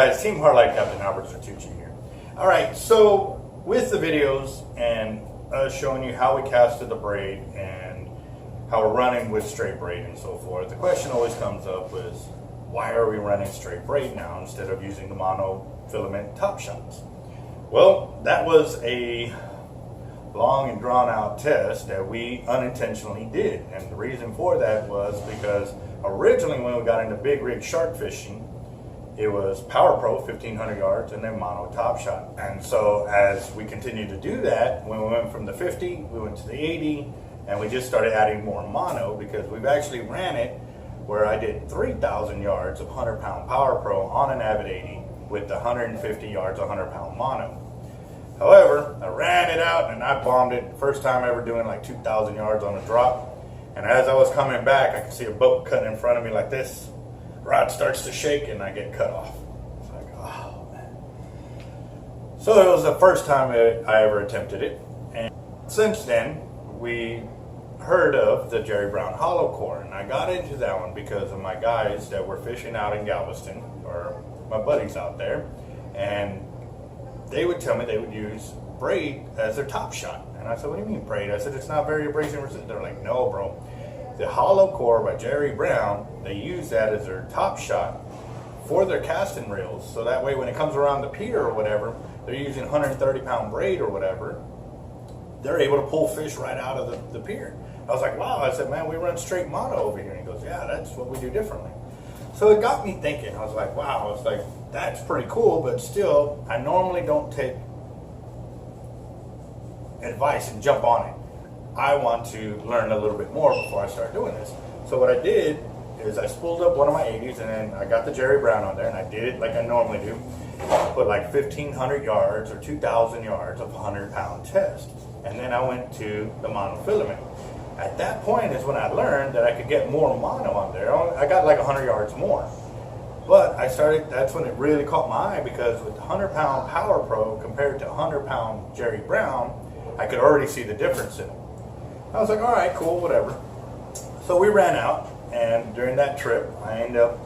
guys? Team Hardline Captain Alberto Zertuche here. Alright, so with the videos and us showing you how we casted the braid and how we're running with straight braid and so forth, the question always comes up is, why are we running straight braid now instead of using the monofilament top shots? Well, that was a long and drawn out test that we unintentionally did, and the reason for that was because originally when we got into big rig shark fishing, it was Power Pro 1500 yards and then mono top shot. And so as we continued to do that, when we went from the 50, we went to the 80, and we just started adding more mono because we've actually ran it where I did 3,000 yards of 100-pound Power Pro on an Avet 80 with the 150 yards 100-pound mono. However, I ran it out and I bombed it. First time ever doing like 2,000 yards on a drop. And as I was coming back, I could see a boat cutting in front of me like this. Rod starts to shake and I get cut off. It's like, oh man. So it was the first time I ever attempted it. And since then, we heard of the Jerry Brown hollow core. And I got into that one because of my guys that were fishing out in Galveston, or my buddies out there. And they would tell me they would use braid as their top shot. And I said, what do you mean braid? I said, it's not very abrasive resistant. They're like, no, bro. The hollow core by Jerry Brown, they use that as their top shot for their casting reels. So that way when it comes around the pier or whatever, they're using 130-pound braid or whatever, they're able to pull fish right out of the pier. I was like, wow. I said, man, we run straight mono over here. And he goes, yeah, that's what we do differently. So it got me thinking. I was like, wow. It's like, that's pretty cool, but still, I normally don't take advice and jump on it. I want to learn a little bit more before I start doing this. So what I did is I spooled up one of my 80s, and then I got the Jerry Brown on there, and I did it like I normally do. I put like 1,500 yards or 2,000 yards of 100-pound test. And then I went to the monofilament. At that point is when I learned that I could get more mono on there. I got like 100 yards more. But that's when it really caught my eye, because with 100-pound Power Pro compared to 100-pound Jerry Brown, I could already see the difference in it. I was like, all right, cool, whatever. So we ran out, and during that trip, I ended up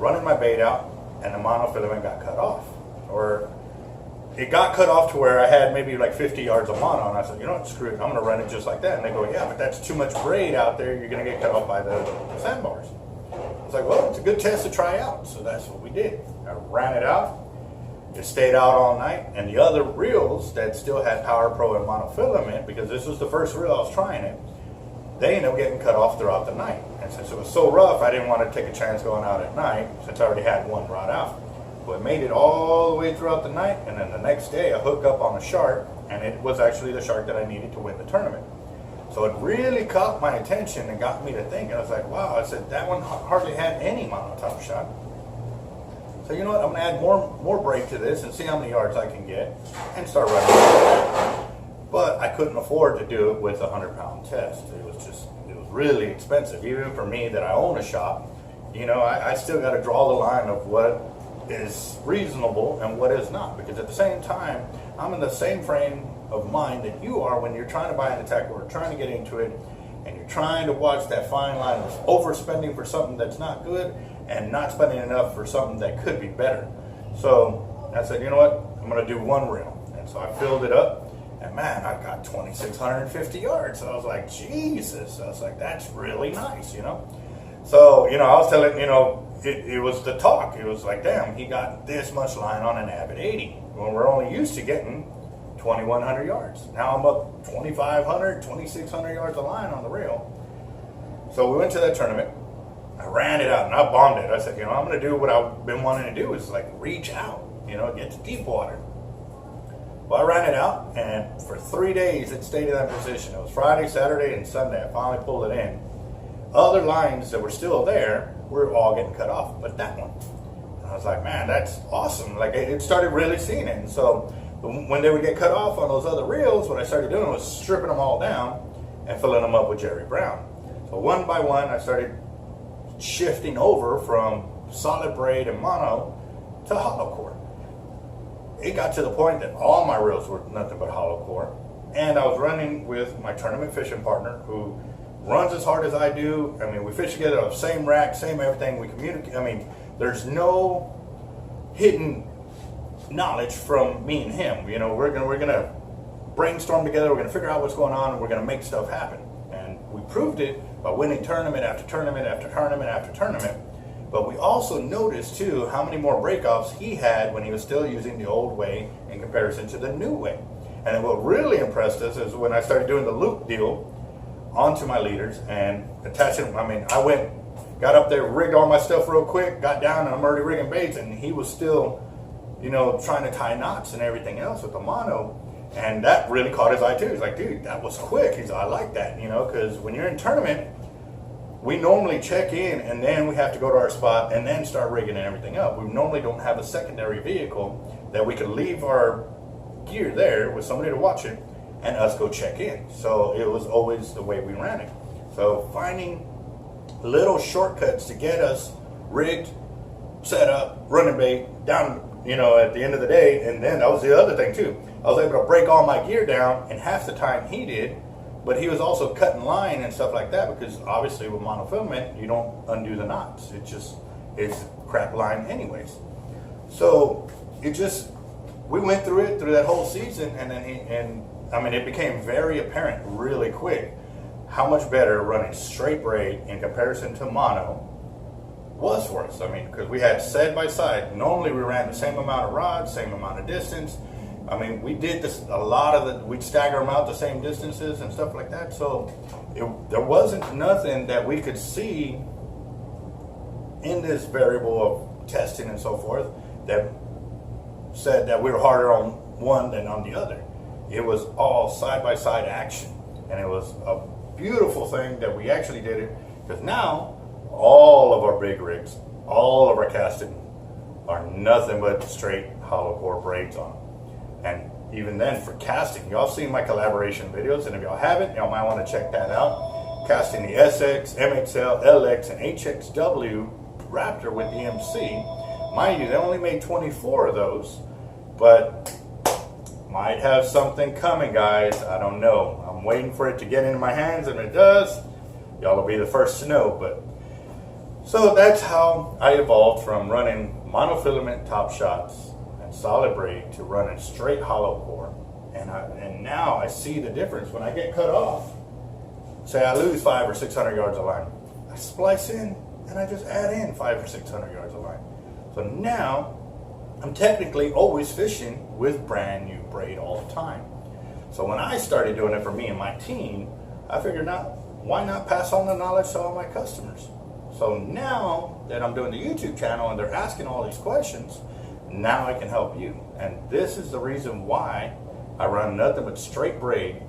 running my bait out, and the monofilament got cut off. Or it got cut off to where I had maybe like 50 yards of mono, and I said, you know what, screw it, I'm going to run it just like that. And they go, yeah, but that's too much braid out there, you're going to get cut off by the sandbars. I was like, well, it's a good test to try out, so that's what we did. I ran it out. It stayed out all night, and the other reels that still had Power Pro and monofilament, because this was the first reel I was trying it, they ended up getting cut off throughout the night. And since it was so rough, I didn't want to take a chance going out at night, since I already had one rod out. But it made it all the way throughout the night, and then the next day I hooked up on a shark, and it was actually the shark that I needed to win the tournament. So it really caught my attention and got me to think. I was like, wow, I said, that one hardly had any mono top shot. So you know what, I'm going to add more braid to this and see how many yards I can get and start running it. But I couldn't afford to do it with a 100-pound test. It was really expensive. Even for me that I own a shop, you know, I still got to draw the line of what is reasonable and what is not. Because at the same time, I'm in the same frame of mind that you are when you're trying to buy an attack or trying to get into it, and you're trying to watch that fine line of overspending for something that's not good and not spending enough for something that could be better. So I said, you know what, I'm going to do one reel. And so I filled it up, and man, I got 2,650 yards. So I was like, Jesus. I was like, that's really nice, you know. So, you know, I was telling, you know, it was the talk. It was like, damn, he got this much line on an Avet 80 when we're only used to getting 2,100 yards. Now I'm up 2,500, 2,600 yards of line on the reel. So we went to that tournament. I ran it out and I bombed it. I said, you know, I'm going to do what I've been wanting to do, is like reach out, you know, get to deep water. Well, I ran it out, and for 3 days it stayed in that position. It was Friday, Saturday, and Sunday. I finally pulled it in. Other lines that were still there were all getting cut off, but that one. And I was like, man, that's awesome. Like, it started really seeing it. And so when they would get cut off on those other reels, what I started doing was stripping them all down and filling them up with Jerry Brown. So one by one, I started shifting over from solid braid and mono to hollow core. It got to the point that all my reels were nothing but hollow core, and I was running with my tournament fishing partner who runs as hard as I do. I mean, we fish together on the same rack, same everything. We communicate. I mean, there's no hidden knowledge from me and him. You know, we're gonna brainstorm together. We're gonna figure out what's going on, and we're gonna make stuff happen. And we proved it by winning tournament after tournament after tournament after tournament. But we also noticed too how many more breakoffs he had when he was still using the old way in comparison to the new way. And then what really impressed us is when I started doing the loop deal onto my leaders and attaching them. I mean, I got up there, rigged all my stuff real quick, got down, and I'm already rigging baits, and he was still, you know, trying to tie knots and everything else with the mono. And that really caught his eye too. He's like, dude, that was quick. He's like, I like that, you know, because when you're in tournament, we normally check in and then we have to go to our spot and then start rigging and everything up. We normally don't have a secondary vehicle that we could leave our gear there with somebody to watch it and us go check in. So it was always the way we ran it. So finding little shortcuts to get us rigged, set up, running bait, down, you know, at the end of the day. And then that was the other thing too. I was able to break all my gear down in half the time he did, but he was also cutting line and stuff like that because obviously with monofilament, you don't undo the knots. It's crap line anyways. So we went through that whole season, and then I mean, it became very apparent really quick how much better running straight braid in comparison to mono was for us. I mean, because we had side by side. Normally we ran the same amount of rods, same amount of distance. I mean, we did this we'd stagger them out the same distances and stuff like that. So there wasn't nothing that we could see in this variable of testing and so forth that said that we were harder on one than on the other. It was all side by side action, and it was a beautiful thing that we actually did it, because now all of our big rigs, all of our casting are nothing but straight hollow core braids on them. And even then for casting, y'all seen my collaboration videos, and if y'all haven't, y'all might want to check that out. Casting the SX, MXL, LX, and HXW Raptor with the MC. Mind you, they only made 24 of those, but might have something coming, guys. I don't know. I'm waiting for it to get into my hands, and if it does, y'all will be the first to know. But so that's how I evolved from running monofilament top shots and solid braid to running straight hollow core. And now I see the difference when I get cut off. Say I lose 500 or 600 yards of line, I splice in and I just add in 500 or 600 yards of line. So now I'm technically always fishing with brand new braid all the time. So when I started doing it for me and my team, I figured out, why not pass on the knowledge to all my customers? So now that I'm doing the YouTube channel and they're asking all these questions, now I can help you. And this is the reason why I run nothing but straight braid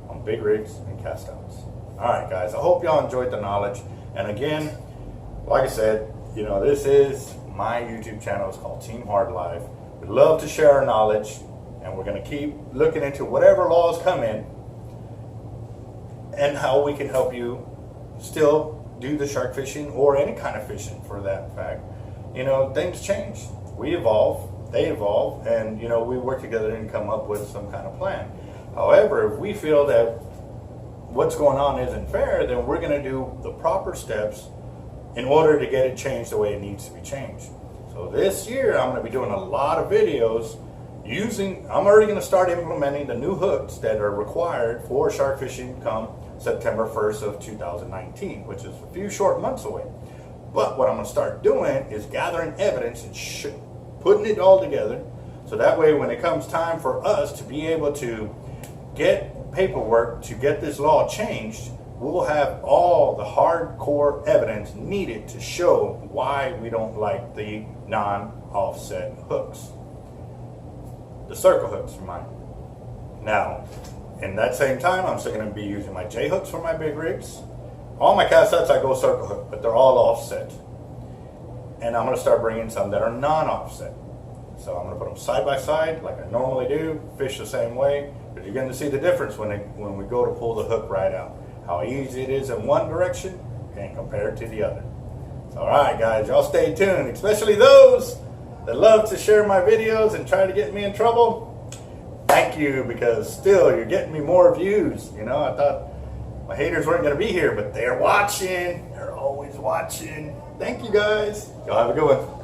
on big rigs and cast outs. All right, guys, I hope y'all enjoyed the knowledge. And again, like I said, you know, this is my YouTube channel. It's called Team Hard Life. We'd love to share our knowledge, and we're going to keep looking into whatever laws come in and how we can help you still do the shark fishing or any kind of fishing for that fact. You know, things change. We evolve, they evolve, and, you know, we work together and come up with some kind of plan. However, if we feel that what's going on isn't fair, then we're going to do the proper steps in order to get it changed the way it needs to be changed. So this year, I'm going to be doing a lot of videos I'm already going to start implementing the new hooks that are required for shark fishing come September 1st of 2019, which is a few short months away. But what I'm going to start doing is gathering evidence and putting it all together, so that way when it comes time for us to be able to get paperwork to get this law changed, we'll have all the hardcore evidence needed to show why we don't like the non-offset hooks. The circle hooks for mine. Now, in that same time, I'm still going to be using my J hooks for my big rigs. All my cast sets I go circle hook, but they're all offset. And I'm going to start bringing some that are non-offset. So I'm going to put them side by side like I normally do, fish the same way, but you're going to see the difference when we go to pull the hook right out. How easy it is in one direction and compared to the other. So, all right, guys, y'all stay tuned, especially those that love to share my videos and try to get me in trouble. Thank you, because still you're getting me more views. You know, I thought my haters weren't going to be here, but they're watching. They're always watching. Thank you, guys. Y'all have a good one.